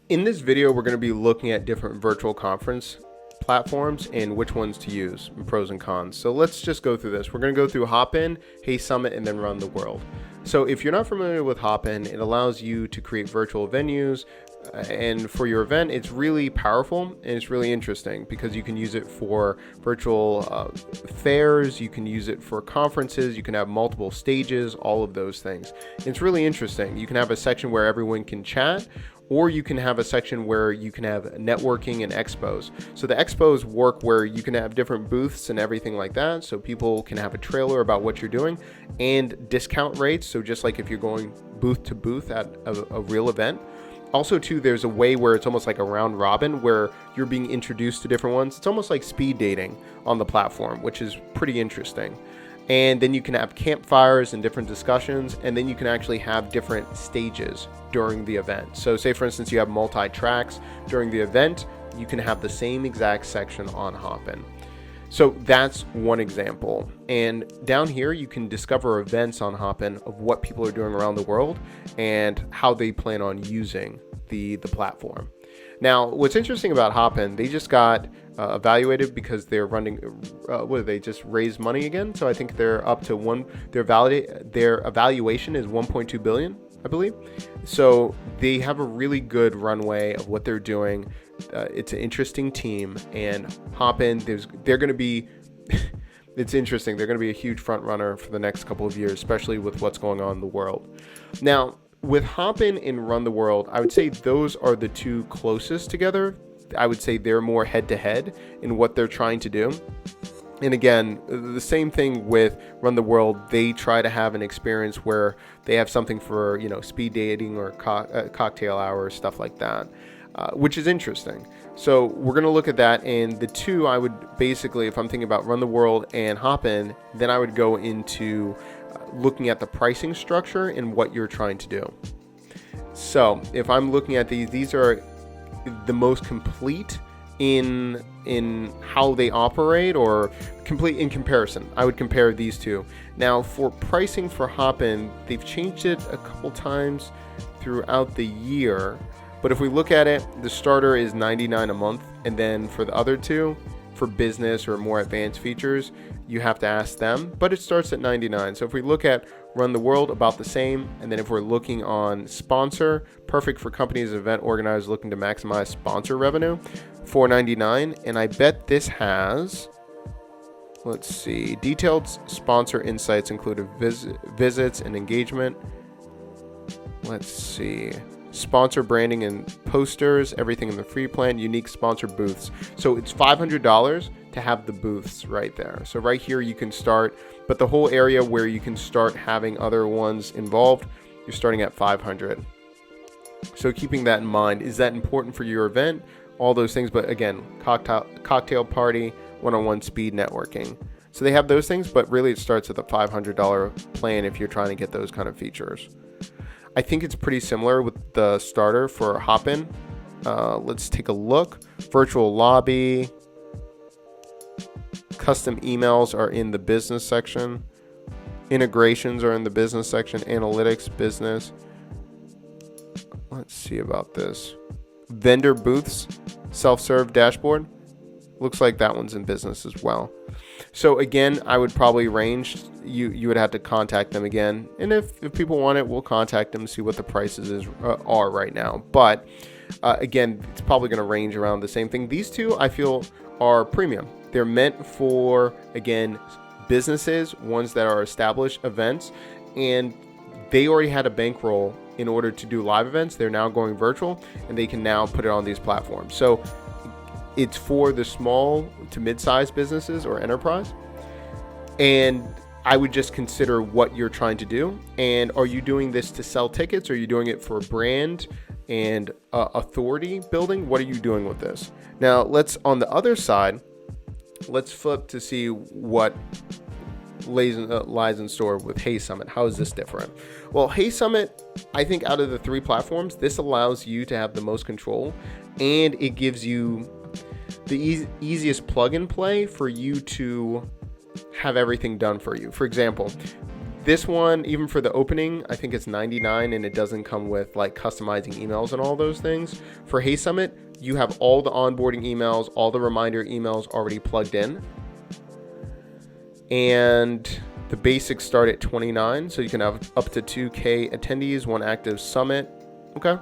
In this video, we're going to be looking at different virtual conference platforms and which ones to use, and pros and cons. So let's just go through this. We're going to go through Hopin, HeySummit, and then Run the World. So if you're not familiar with Hopin, it allows you to create virtual venues, and for your event, it's really powerful and it's really interesting because you can use it for virtual fairs, you can use it for conferences, you can have multiple stages, all of those things. It's really interesting. You can have a section where everyone can chat, or you can have a section where you can have networking and expos. So the expos work where you can have different booths and everything like that, so people can have a trailer about what you're doing, and discount rates, so just like if you're going booth to booth at a real event. Also too, there's a way where it's almost like a round robin where you're being introduced to different ones. It's almost like speed dating on the platform, which is pretty interesting. And then you can have campfires and different discussions, and then you can actually have different stages during the event. So say for instance, you have multi-tracks during the event, you can have the same exact section on Hopin. So that's one example. And down here, you can discover events on Hopin of what people are doing around the world and how they plan on using the platform. Now, what's interesting about Hopin, they just got evaluated because they're running, they just raised money again. So I think they're up to their evaluation is 1.2 billion, I believe. So they have a really good runway of what they're doing. It's an interesting team, and Hopin, they're going to be, it's interesting. They're going to be a huge front runner for the next couple of years, especially with what's going on in the world. Now, with Hopin and Run the World, I would say those are the two closest together. I would say they're more head to head in what they're trying to do. And again, the same thing with Run the World. They try to have an experience where they have something for, speed dating or cocktail hours, stuff like that, which is interesting. So we're going to look at that. And the two, I would basically, if I'm thinking about Run the World and Hopin, then I would go into looking at the pricing structure and what you're trying to do. So if I'm looking at these are the most complete in how they operate, or complete in comparison. I would compare these two. Now for pricing for Hopin, they've changed it a couple times throughout the year, but if we look at it, the starter is $99 a month, and then for the other two, for business or more advanced features, you have to ask them, but it starts at $99. So if we look at Run the World, about the same. And then if we're looking on sponsor, perfect for companies and event organizers looking to maximize sponsor revenue, $4.99. And I bet this has, let's see, detailed sponsor insights including visits and engagement. Let's see, sponsor branding and posters, everything in the free plan, unique sponsor booths. So it's $500 to have the booths right there. So right here you can start, but the whole area where you can start having other ones involved, you're starting at $500. So keeping that in mind, is that important for your event? All those things, but again, cocktail party, one-on-one speed networking. So they have those things, but really it starts at the $500 plan if you're trying to get those kind of features. I think it's pretty similar with the starter for Hopin. Let's take a look. Virtual lobby. Custom emails are in the business section. Integrations are in the business section. Analytics, business. Let's see about this. Vendor booths, self-serve dashboard. Looks like that one's in business as well. So again, I would probably range, you would have to contact them again. And if people want it, we'll contact them, see what the prices are right now. But again, it's probably going to range around the same thing. These two, I feel, are premium. They're meant for, again, businesses, ones that are established events, and they already had a bankroll in order to do live events. They're now going virtual, and they can now put it on these platforms. So it's for the small to mid-sized businesses or enterprise. And I would just consider what you're trying to do. And are you doing this to sell tickets? Or are you doing it for brand and authority building? What are you doing with this? Now, on the other side, let's flip to see what lies in store with HeySummit. How is this different? Well, HeySummit, I think out of the three platforms, this allows you to have the most control, and it gives you the easiest plug and play for you to have everything done for you. For example, this one, even for the opening, I think it's $99, and it doesn't come with like customizing emails and all those things. For HeySummit, you have all the onboarding emails, all the reminder emails already plugged in. And the basics start at $29, so you can have up to 2K attendees, 1 active summit. Okay.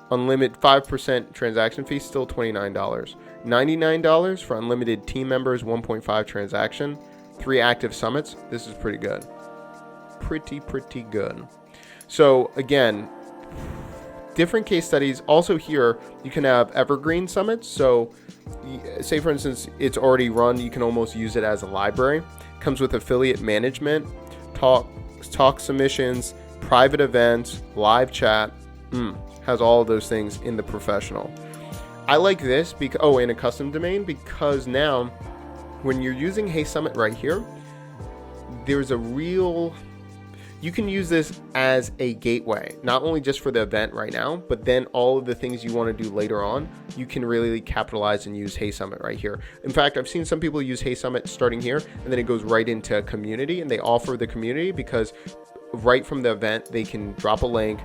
Unlimited 5% transaction fee, still $29. $99 for unlimited team members, 1.5 transaction, 3 active summits. This is pretty good. Pretty good. So again, different case studies. Also here, you can have evergreen summits. So say for instance, it's already run. You can almost use it as a library. Comes with affiliate management, talk submissions, private events, live chat. Has all of those things in the professional. I like this because, and a custom domain, because now when you're using HeySummit right here, there's you can use this as a gateway, not only just for the event right now, but then all of the things you want to do later on, you can really capitalize and use HeySummit right here. In fact, I've seen some people use HeySummit starting here, and then it goes right into community, and they offer the community because right from the event, they can drop a link,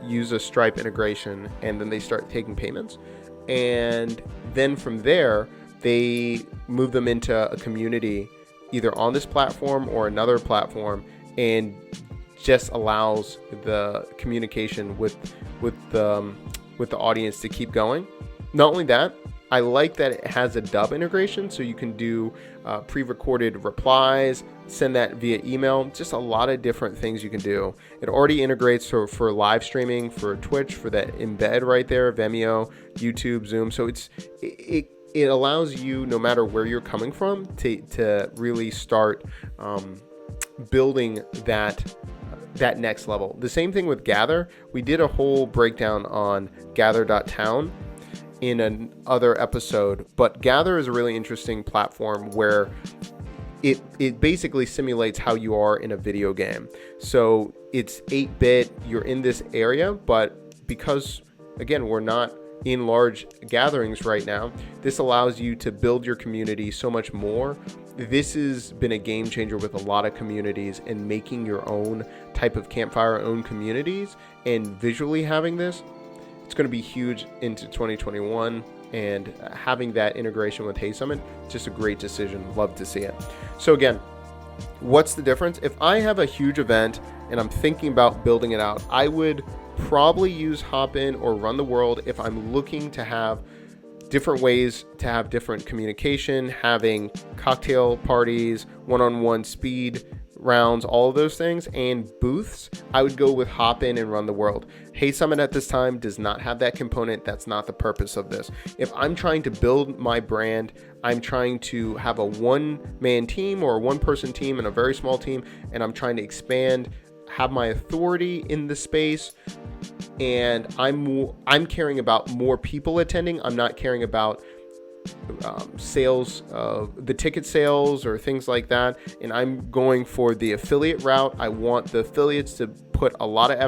use a Stripe integration, and then they start taking payments. And then from there, they move them into a community, either on this platform or another platform, and just allows the communication with the audience to keep going. Not only that, I like that it has a dub integration, so you can do pre-recorded replies, send that via email, just a lot of different things you can do. It already integrates for live streaming, for Twitch, for that embed right there, Vimeo, YouTube, Zoom. So it allows you, no matter where you're coming from, to really start building that next level. The same thing with Gather. We did a whole breakdown on gather.town in another episode, but Gather is a really interesting platform where it basically simulates how you are in a video game. So it's 8-bit, you're in this area, but because again, we're not in large gatherings right now, this allows you to build your community so much more. This has been a game changer with a lot of communities, and making your own type of campfire, own communities, and visually having this, it's going to be huge into 2021. And having that integration with HeySummit, just a great decision. Love to see it. So again, what's the difference? If I have a huge event and I'm thinking about building it out, I would probably use Hopin or Run the World if I'm looking to have different ways to have different communication, having cocktail parties, one-on-one speed rounds, all of those things, and booths. I would go with Hopin and Run the World. HeySummit at this time does not have that component. That's not the purpose of this. If I'm trying to build my brand, I'm trying to have a one-man team or a one-person team and a very small team, and I'm trying to expand, have my authority in the space, and I'm caring about more people attending. I'm not caring about sales, the ticket sales or things like that, and I'm going for the affiliate route. I want the affiliates to put a lot of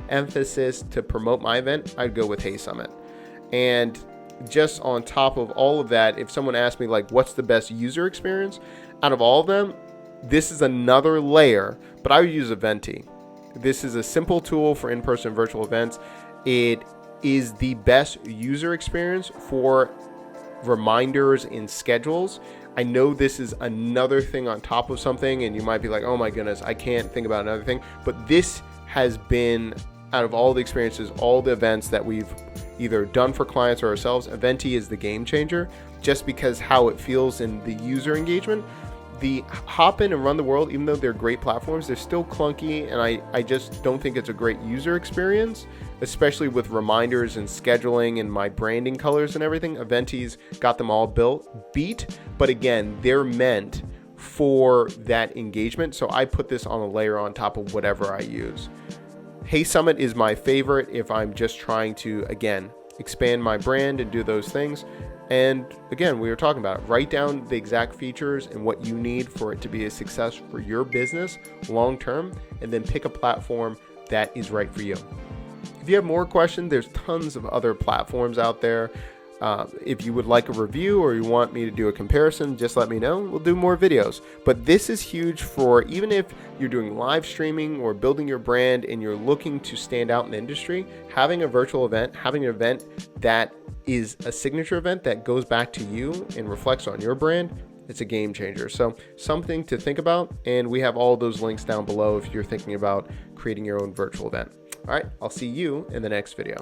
emphasis to promote my event. I'd go with HeySummit. And just on top of all of that, if someone asked me like what's the best user experience out of all of them, this is another layer, but I would use Eventi. This is a simple tool for in-person virtual events. It is the best user experience for reminders and schedules. I know this is another thing on top of something, and you might be like, oh my goodness, I can't think about another thing. But this has been, out of all the experiences, all the events that we've either done for clients or ourselves, Eventi is the game changer, just because how it feels in the user engagement. The Hopin and Run the World, even though they're great platforms, they're still clunky, and I just don't think it's a great user experience, especially with reminders and scheduling and my branding colors and everything. Eventi's got them all beat, but again, they're meant for that engagement, so I put this on a layer on top of whatever I use. HeySummit is my favorite if I'm just trying to, again, expand my brand and do those things. And again, we were talking about it. Write down the exact features and what you need for it to be a success for your business long term, and then pick a platform that is right for you. If you have more questions, there's tons of other platforms out there. If you would like a review or you want me to do a comparison, just let me know. We'll do more videos. But this is huge for even if you're doing live streaming or building your brand and you're looking to stand out in the industry, having a virtual event, having an event that is a signature event that goes back to you and reflects on your brand, it's a game changer. So something to think about. And we have all those links down below if you're thinking about creating your own virtual event. All right, I'll see you in the next video.